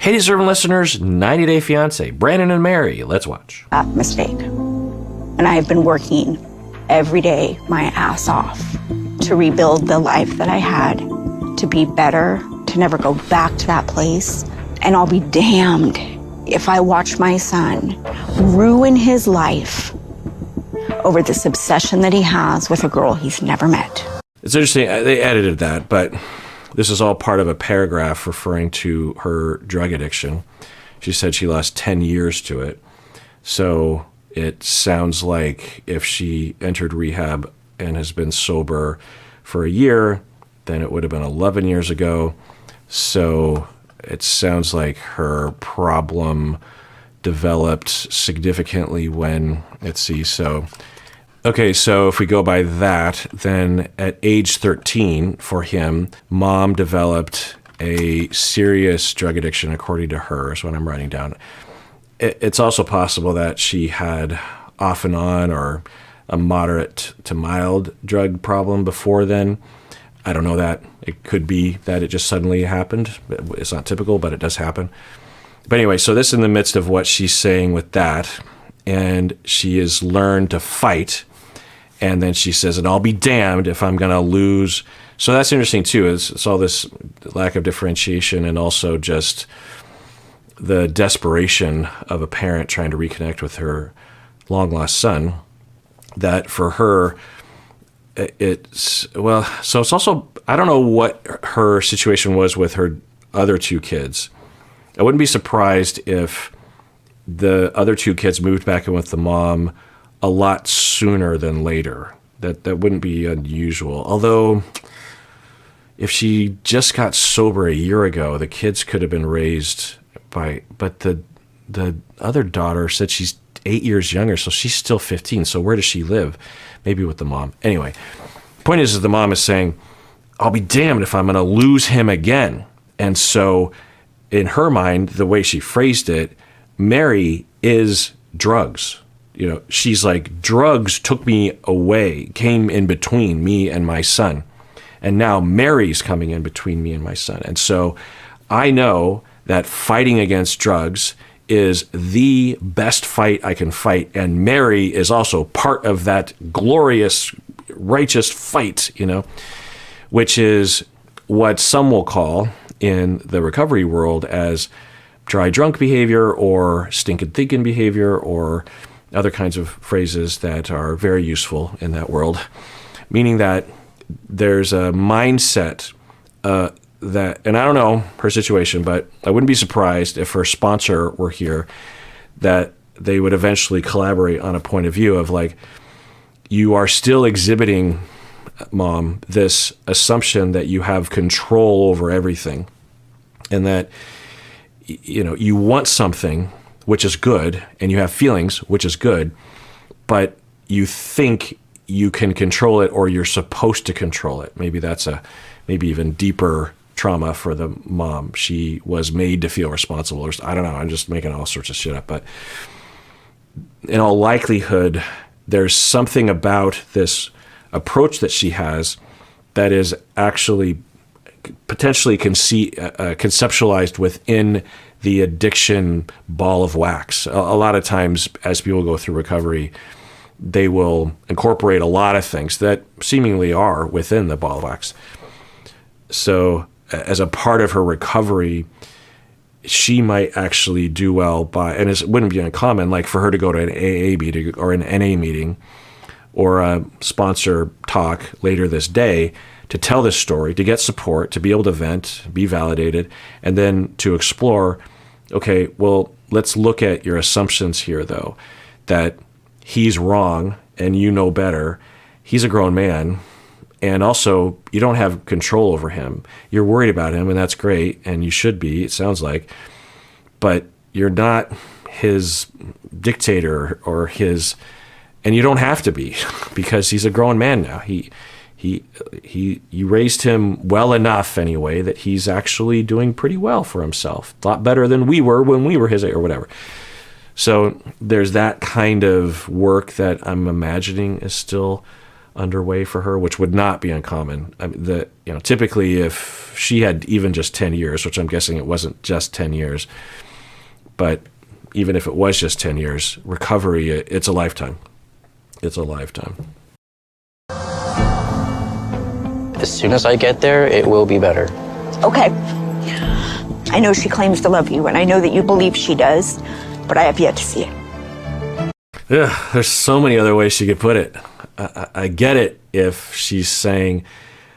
Hey, deserving listeners, 90 Day Fiancé, Brandan and Mary. Let's watch. That mistake. And I have been working every day my ass off to rebuild the life that I had, to be better, to never go back to that place. And I'll be damned if I watch my son ruin his life over this obsession that he has with a girl he's never met. It's interesting, they edited that, but this is all part of a paragraph referring to her drug addiction. She said she lost 10 years to it. So it sounds like if she entered rehab and has been sober for a year, then it would have been 11 years ago. So it sounds like her problem developed significantly when, let's see, so if we go by that, then at age 13 for him, mom developed a serious drug addiction, according to her, is what I'm writing down. It's also possible that she had off and on or a moderate to mild drug problem before then. I don't know that. It could be that it just suddenly happened. It's not typical, but it does happen. But anyway, so this is in the midst of what she's saying with that, and she has learned to fight. And then she says, and I'll be damned if I'm going to lose. So that's interesting, too. It's all this lack of differentiation and also just the desperation of a parent trying to reconnect with her long-lost son, that for her, it's also, I don't know what her situation was with her other two kids. I wouldn't be surprised if the other two kids moved back in with the mom a lot sooner than later. That wouldn't be unusual. Although, if she just got sober a year ago, the kids could have been raised by, but the other daughter said she's 8 years younger, so she's still 15. So where does she live? Maybe with the mom. Anyway, point is the mom is saying, I'll be damned if I'm going to lose him again. And so in her mind, the way she phrased it, Mary is drugs. You know, she's like, drugs took me away, came in between me and my son. And now Mary's coming in between me and my son. And so I know that fighting against drugs is the best fight I can fight. And Mary is also part of that glorious, righteous fight, which is what some will call in the recovery world as dry drunk behavior or stinking thinking behavior or other kinds of phrases that are very useful in that world, meaning that there's a mindset that, and I don't know her situation, but I wouldn't be surprised if her sponsor were here, that they would eventually collaborate on a point of view of like, you are still exhibiting, Mom, this assumption that you have control over everything and that, you want something, which is good, and you have feelings, which is good, but you think you can control it or you're supposed to control it. Maybe that's maybe even deeper trauma for the mom. She was made to feel responsible, or I don't know, I'm just making all sorts of shit up, but in all likelihood, there's something about this approach that she has that is actually potentially conceptualized within the addiction ball of wax. A lot of times as people go through recovery, they will incorporate a lot of things that seemingly are within the ball of wax. So as a part of her recovery, she might actually do well by, and it wouldn't be uncommon, like for her to go to an AA meeting or an NA meeting or a sponsor talk later this day to tell this story, to get support, to be able to vent, be validated, and then to explore, okay, well, let's look at your assumptions here, though, that he's wrong and you know better. He's a grown man, and also you don't have control over him. You're worried about him, and that's great, and you should be, it sounds like, but you're not his dictator or his, and you don't have to be because he's a grown man now. You raised him well enough anyway that he's actually doing pretty well for himself. A lot better than we were when we were his age or whatever. So there's that kind of work that I'm imagining is still underway for her, which would not be uncommon. I mean, typically if she had even just 10 years, which I'm guessing it wasn't just 10 years, but even if it was just 10 years, recovery, it's a lifetime. It's a lifetime. As soon as I get there, it will be better. Okay. I know she claims to love you, and I know that you believe she does, but I have yet to see it. Yeah, there's so many other ways she could put it. I get it if she's saying,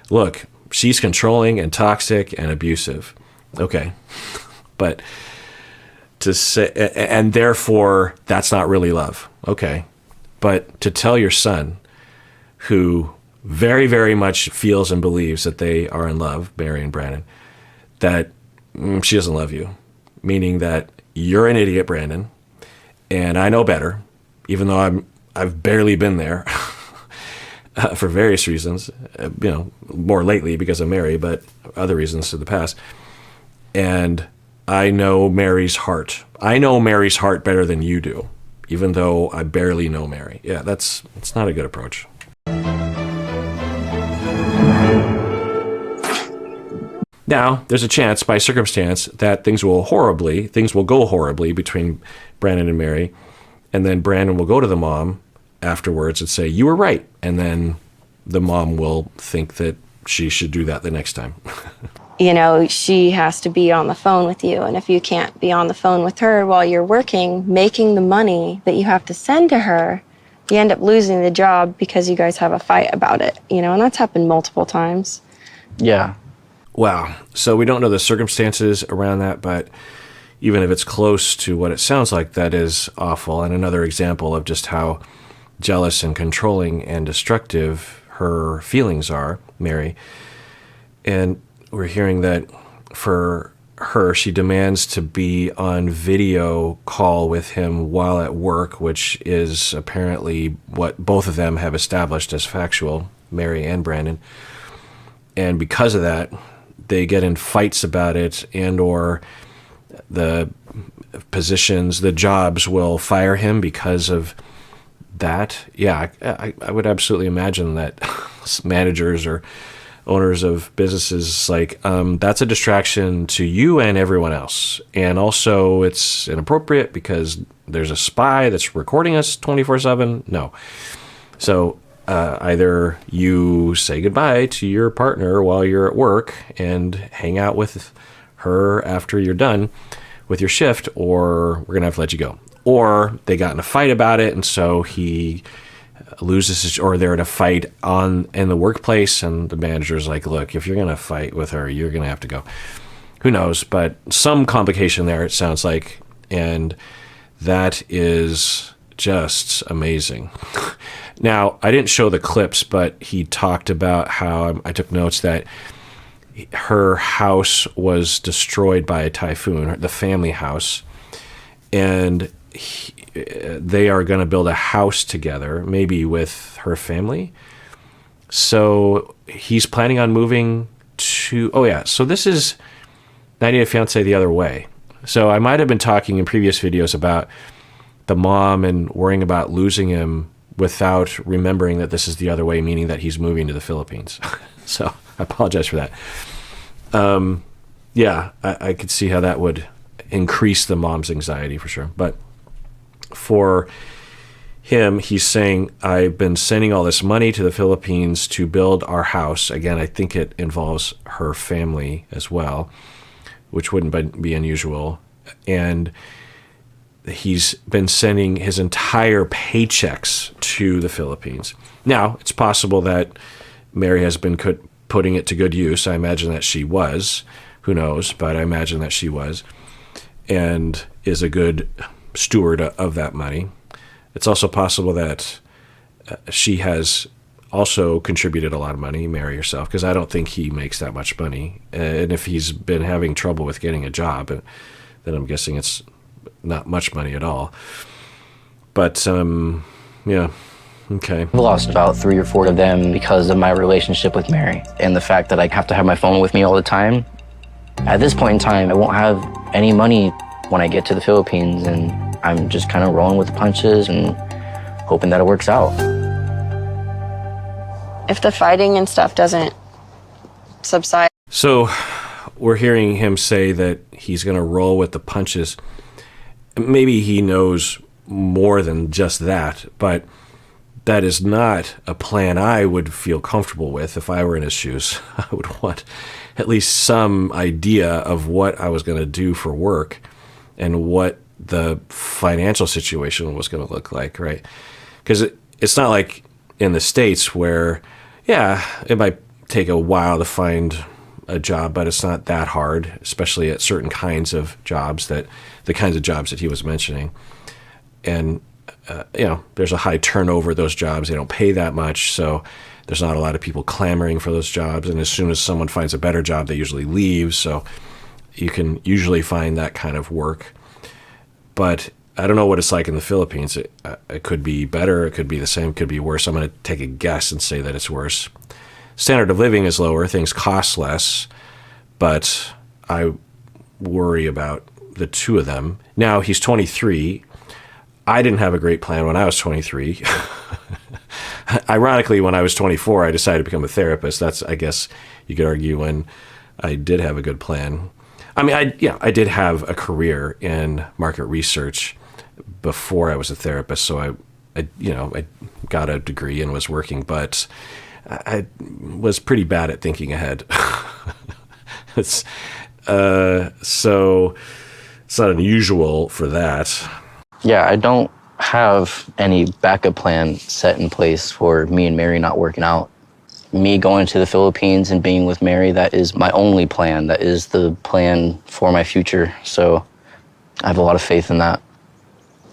look, she's controlling and toxic and abusive. Okay. But to say, and therefore that's not really love. Okay. But to tell your son, who very, very much feels and believes that they are in love, Mary and Brandan, that she doesn't love you, meaning that you're an idiot, Brandan, and I know better, even though I've barely been there for various reasons, more lately because of Mary, but other reasons in the past. And I know Mary's heart. I know Mary's heart better than you do, even though I barely know Mary. Yeah, it's not a good approach. Now, there's a chance by circumstance that things will go horribly between Brandan and Mary, and then Brandan will go to the mom afterwards and say, you were right. And then the mom will think that she should do that the next time. She has to be on the phone with you. And if you can't be on the phone with her while you're working, making the money that you have to send to her, you end up losing the job because you guys have a fight about it, and that's happened multiple times. Yeah. Wow. So we don't know the circumstances around that, but even if it's close to what it sounds like, that is awful. And another example of just how jealous and controlling and destructive her feelings are, Mary. And we're hearing that for her, she demands to be on video call with him while at work, which is apparently what both of them have established as factual, Mary and Brandan. And because of that, they get in fights about it, and or the positions, the jobs will fire him because of that. Yeah, I would absolutely imagine that managers or owners of businesses that's a distraction to you and everyone else. And also it's inappropriate because there's a spy that's recording us 24/7. No. So either you say goodbye to your partner while you're at work and hang out with her after you're done with your shift, or we're going to have to let you go. Or they got in a fight about it, and so he loses his, or they're in a fight in the workplace, and the manager's like, look, if you're going to fight with her, you're going to have to go. Who knows? But some complication there, it sounds like, and that is just amazing. Now, I didn't show the clips, but he talked about how, I took notes that her house was destroyed by a typhoon, the family house, and they are going to build a house together, maybe with her family. So he's planning on moving to, so this is 90 Day Fiancé the other way. So I might have been talking in previous videos about the mom and worrying about losing him without remembering that this is the other way, meaning that he's moving to the Philippines. So I apologize for that. I could see how that would increase the mom's anxiety for sure. But for him, he's saying, I've been sending all this money to the Philippines to build our house. Again, I think it involves her family as well, which wouldn't be unusual. And he's been sending his entire paychecks to the Philippines. Now, it's possible that Mary has been putting it to good use. I imagine that she was. Who knows? But I imagine that she was, and is a good steward of that money. It's also possible that she has also contributed a lot of money, Mary herself, because I don't think he makes that much money. And if he's been having trouble with getting a job, then I'm guessing it's not much money at all. But okay. I've lost about 3 or 4 of them because of my relationship with Mary and the fact that I have to have my phone with me all the time. At this point in time, I won't have any money when I get to the Philippines, and I'm just kind of rolling with the punches and hoping that it works out. If the fighting and stuff doesn't subside. So we're hearing him say that he's going to roll with the punches. Maybe he knows more than just that, but that is not a plan I would feel comfortable with if I were in his shoes. I would want at least some idea of what I was going to do for work and what the financial situation was going to look like, right? Because it's not like in the States where, yeah, it might take a while to find a job, but it's not that hard, especially at certain kinds of jobs, the kinds of jobs that he was mentioning. And, there's a high turnover of those jobs. They don't pay that much, so there's not a lot of people clamoring for those jobs. And as soon as someone finds a better job, they usually leave. So you can usually find that kind of work. But I don't know what it's like in the Philippines. It could be better. It could be the same. It could be worse. I'm going to take a guess and say that it's worse. Standard of living is lower. Things cost less. But I worry about the two of them. Now, he's 23. I didn't have a great plan when I was 23. Ironically, when I was 24, I decided to become a therapist. That's, I guess, you could argue when I did have a good plan. I mean, I did have a career in market research before I was a therapist, so I got a degree and was working, but I was pretty bad at thinking ahead. So it's not unusual for that. Yeah, I don't have any backup plan set in place for me and Mary not working out. Me going to the Philippines and being with Mary, that is my only plan. That is the plan for my future. So I have a lot of faith in that.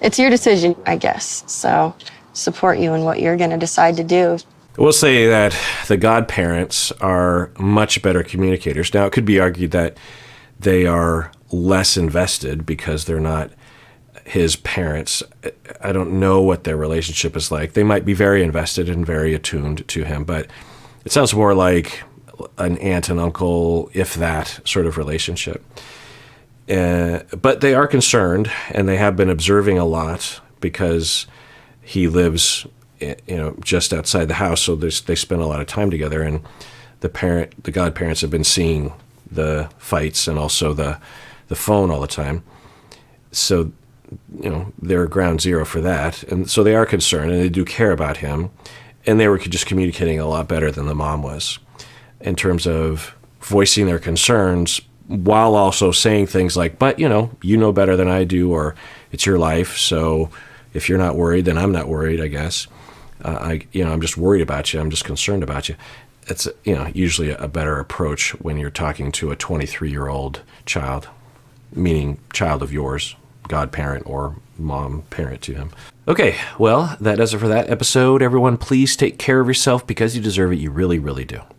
It's your decision, I guess. So support you in what you're going to decide to do. We'll say that the godparents are much better communicators. Now, it could be argued that they are less invested because they're not his parents. I don't know what their relationship is like. They might be very invested and very attuned to him, but it sounds more like an aunt and uncle, if that, sort of relationship. But they are concerned, and they have been observing a lot because he lives, just outside the house, so they spend a lot of time together. And the godparents have been seeing the fights and also the phone all the time. So, they're ground zero for that. And so they are concerned, and they do care about him. And they were just communicating a lot better than the mom was in terms of voicing their concerns while also saying things like, but, you know better than I do, or it's your life. So if you're not worried, then I'm not worried, I guess. I'm just worried about you. I'm just concerned about you. It's, usually a better approach when you're talking to a 23-year-old child, meaning child of yours, godparent or mom parent to him. Okay, well, that does it for that episode. Everyone, please take care of yourself because you deserve it. You really, really do.